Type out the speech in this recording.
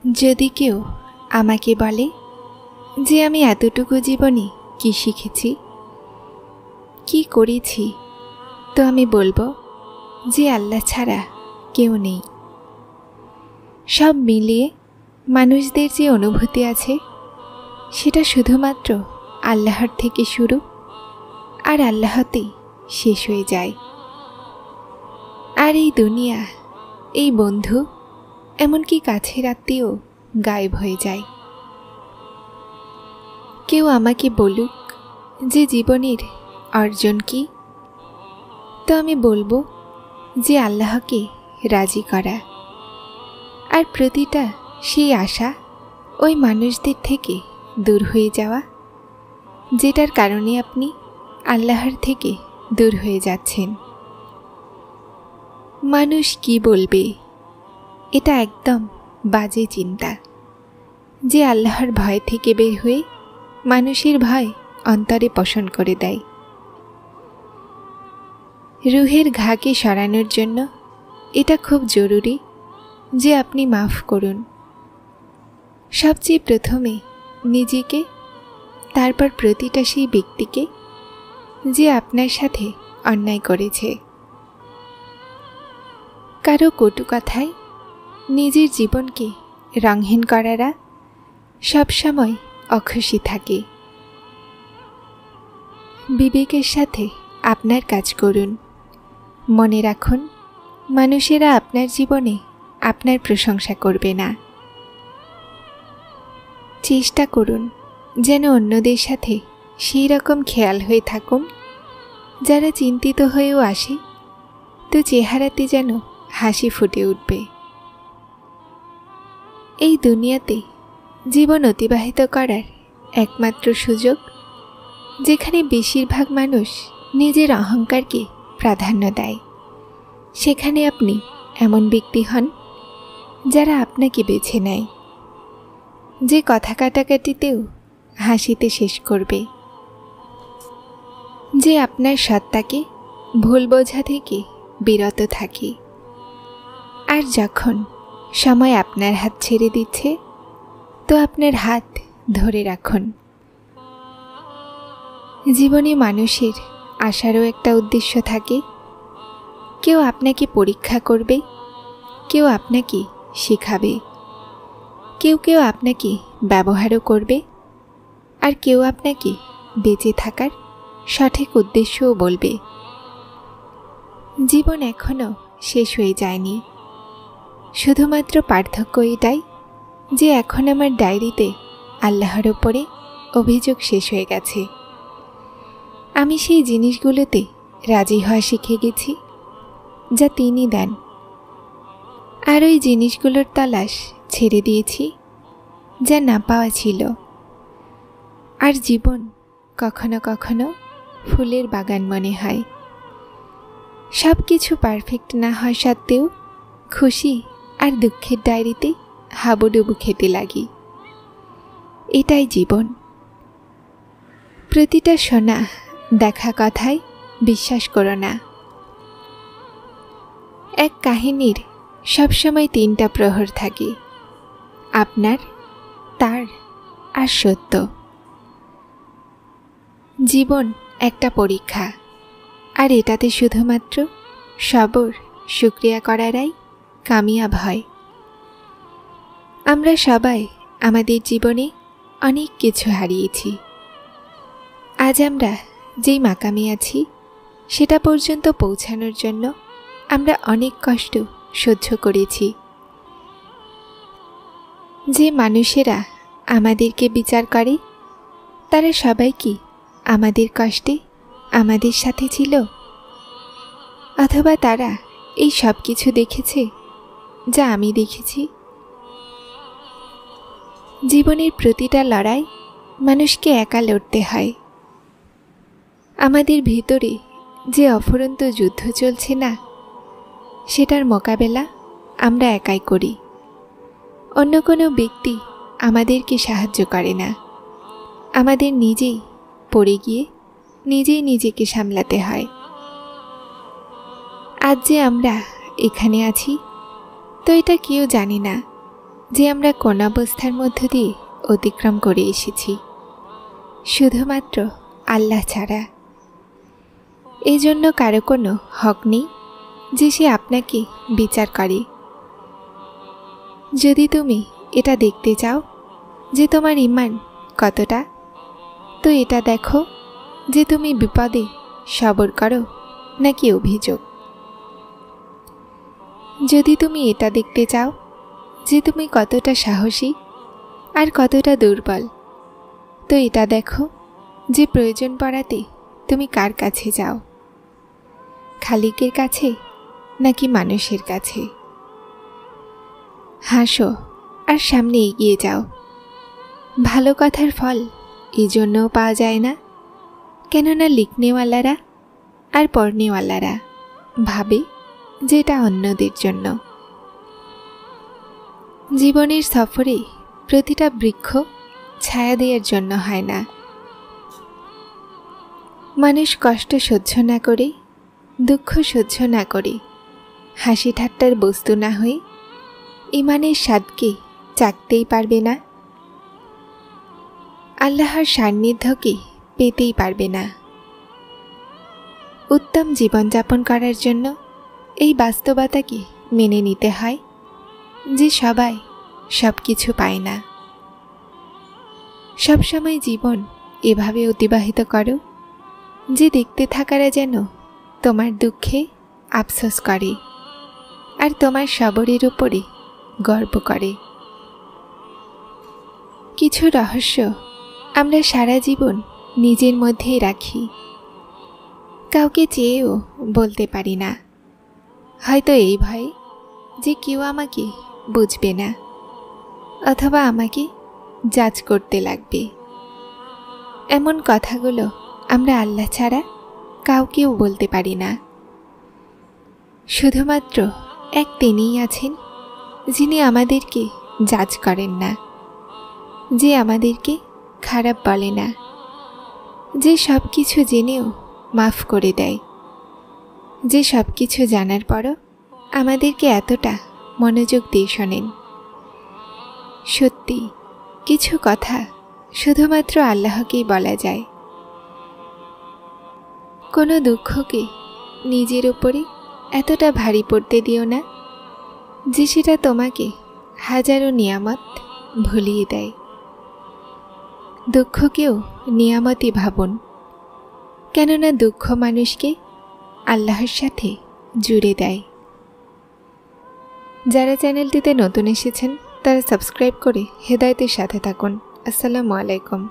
যদি কেউ আমাকে বলে যে আমি এতটুকু জীবনে কি শিখেছি, কি করেছি, তো আমি বলবো যে আল্লাহ ছাড়া কেউ নেই। সব মিলিয়ে মানুষদের যে অনুভূতি আছে সেটা শুধুমাত্র আল্লাহর থেকে শুরু আর আল্লাহতেই শেষ হয়ে যায়। আর এই দুনিয়া, এই বন্ধু, এমনকি কাছের আত্মীয় গায়েব হয়ে যায়। কেউ আমাকে বলুক যে জীবনের অর্জন কি, তো আমি বলবো যে আল্লাহকে রাজি করা। আর প্রতিটা সেই আশা ওই মানুষদের থেকে দূর হয়ে যাওয়া যেটার কারণে আপনি আল্লাহর থেকে দূর হয়ে যাচ্ছেন। মানুষ কি বলবে, এটা একদম বাজে চিন্তা, যে আল্লাহর ভয় থেকে বের হয়ে মানুষের ভয় অন্তরে পোষণ করে দেয়। রুহের ঘাকে সরানোর জন্য এটা খুব জরুরি যে আপনি মাফ করুন। সবচেয়ে প্রথমে নিজেকে, তারপর প্রতিটা সেই ব্যক্তিকে যে আপনার সাথে অন্যায় করেছে। কারো কটু কথায় নিজের জীবনকে রঙহীন করারা সবসময় অখুশি থাকে। বিবেকের সাথে আপনার কাজ করুন। মনে রাখুন, মানুষেরা আপনার জীবনে আপনার প্রশংসা করবে না। চেষ্টা করুন যেন অন্যদের সাথে সেই রকম খেয়াল হয়ে থাকুন, যারা চিন্তিত হয়েও আসে তো চেহারাতে যেন হাসি ফুটে উঠবে। এই দুনিয়াতে জীবন অতিবাহিত করার একমাত্র সুযোগ, যেখানে বেশিরভাগ মানুষ নিজের অহংকারকে প্রাধান্য দেয়, সেখানে আপনি এমন ব্যক্তি হন যারা আপনাকে বেছে নেয়, যে কথা কাটাকাটিতেও হাসিতে শেষ করবে, যে আপনার সত্তাকে ভুল বোঝা থেকে বিরত থাকে। আর যখন সময় আপনার হাত ছেড়ে দিচ্ছে, তো আপনার হাত ধরে রাখুন। জীবনে মানুষের আসারও একটা উদ্দেশ্য থাকে। কেউ আপনাকে পরীক্ষা করবে, কেউ আপনাকে শেখাবে, কেউ কেউ আপনাকে ব্যবহারও করবে, আর কেউ আপনাকে বেঁচে থাকার সঠিক উদ্দেশ্যও বলবে। জীবন এখনও শেষ হয়ে যায়নি। শুধুমাত্র পার্থক্য এটাই যে এখন আমার ডায়েরিতে আল্লাহর ওপরে অভিযোগ শেষ হয়ে গেছে। আমি সেই জিনিসগুলোতে রাজি হওয়া শিখে গেছি যা তিনি দেন, আর ওই জিনিসগুলোর তালাশ ছেড়ে দিয়েছি যা না পাওয়া ছিল। আর জীবন কখনো কখনো ফুলের বাগান মনে হয়। সব কিছু পারফেক্ট না হয় সত্ত্বেও খুশি আর দুঃখের ডায়েরিতে হাবুডুবু খেতে লাগি। এটাই জীবন। প্রতিটা শোনা দেখা কথায় বিশ্বাস করো না। এক কাহিনীর সবসময় 3টা প্রহর থাকে, আপনার, তার আর সত্য। জীবন একটা পরীক্ষা, আর এটাতে শুধুমাত্র সবর শুকরিয়া করারাই কামিয়াব হয়। আমরা সবাই আমাদের জীবনে অনেক কিছু হারিয়েছি। আজ আমরা যেই মাকামে আছি সেটা পর্যন্ত পৌঁছানোর জন্য আমরা অনেক কষ্ট সহ্য করেছি। যে মানুষেরা আমাদেরকে বিচার করে, তারা সবাই কি আমাদের কষ্টে আমাদের সাথে ছিল? অথবা তারা এই সব কিছু দেখেছে যা আমি দেখেছি? জীবনের প্রতিটা লড়াই মানুষকে একা লড়তে হয়। আমাদের ভিতরে যে অফুরন্ত যুদ্ধ চলছে না, সেটার মোকাবেলা আমরা একাই করি। অন্য কোনো ব্যক্তি আমাদেরকে সাহায্য করে না। আমাদের নিজেই পড়ে গিয়ে নিজেই নিজেকে সামলাতে হয়। আজ যে আমরা এখানে আছি, তো এটা কেউ জানে না যে আমরা কোন অবস্থার মধ্য দিয়ে অতিক্রম করে এসেছি, শুধুমাত্র আল্লাহ ছাড়া। এই জন্য কারো কোনো হক নেই যে সে আপনাকে বিচার করে। যদি তুমি এটা দেখতে চাও যে তোমার ঈমান কতটা, তো এটা দেখো যে তুমি বিপদে সবর করো নাকি অভিযোগ। যদি তুমি এটা দেখতে চাও যে তুমি কতটা সাহসী আর কতটা দুর্বল, তো এটা দেখো যে প্রয়োজন পড়াতে তুমি কার কাছে যাও, খালিকের কাছে নাকি মানুষের কাছে। হাসো আর সামনে এগিয়ে যাও। ভালো কথার ফল এই জন্যও পাওয়া যায় না কেননা লিখনেওয়ালারা আর পড়নেওয়ালারা ভাবে যে এটা অন্যদের জন্য। জীবনের সফরে প্রতিটা বৃক্ষ ছায়া দেওয়ার জন্য হয় না। মানুষ কষ্ট সহ্য না করে, দুঃখ সহ্য না করে, হাসি ঠাট্টার বস্তু না হয়ে ঈমানের স্বাদকে চাকতেই পারবে না, আল্লাহর সান্নিধ্যকে পেতেই পারবে না। উত্তম জীবনযাপন করার জন্য এই বাস্তবতাকে মেনে নিতে হয় যে সবাই সব কিছু পায় না। সবসময় জীবন এভাবে অতিবাহিত করো যে দেখতে থাকারা যেন তোমার দুঃখে আফসোস করে আর তোমার সবরের উপরে গর্ব করে। কিছু রহস্য আমরা সারা জীবন নিজের মধ্যেই রাখি, কাউকে চেয়েও বলতে পারি না, হয়তো এই ভয়ে যে কেউ আমাকে বুঝবে না অথবা আমাকে জাজ করতে লাগবে। এমন কথাগুলো আমরা আল্লাহ ছাড়া কাউকেও বলতে পারি না। শুধুমাত্র এক তিনিই আছেন যিনি আমাদেরকে জাজ করেন না, যে আমাদেরকে খারাপ বলে না, যে সব কিছু জেনেও মাফ করে দেয়, যে সব কিছু জানার পরও আমাদেরকে এতটা মনোযোগ দিয়ে শোনেন। সত্যি কিছু কথা শুধুমাত্র আল্লাহকেই বলা যায়। কোনো দুঃখকে নিজের উপরে এতটা ভারী পড়তে দিও না যে সেটা তোমাকে হাজারো নিয়ামত ভুলিয়ে দেয়। দুঃখকেও নিয়ামতই ভাবুন, কেননা দুঃখ মানুষকে আল্লাহর সাথে জুড়ে দেয়। যারা চ্যানেলটিতে নতুন এসেছেন তারা সাবস্ক্রাইব করে হেদায়েতের সাথে থাকুন। আসসালামু আলাইকুম।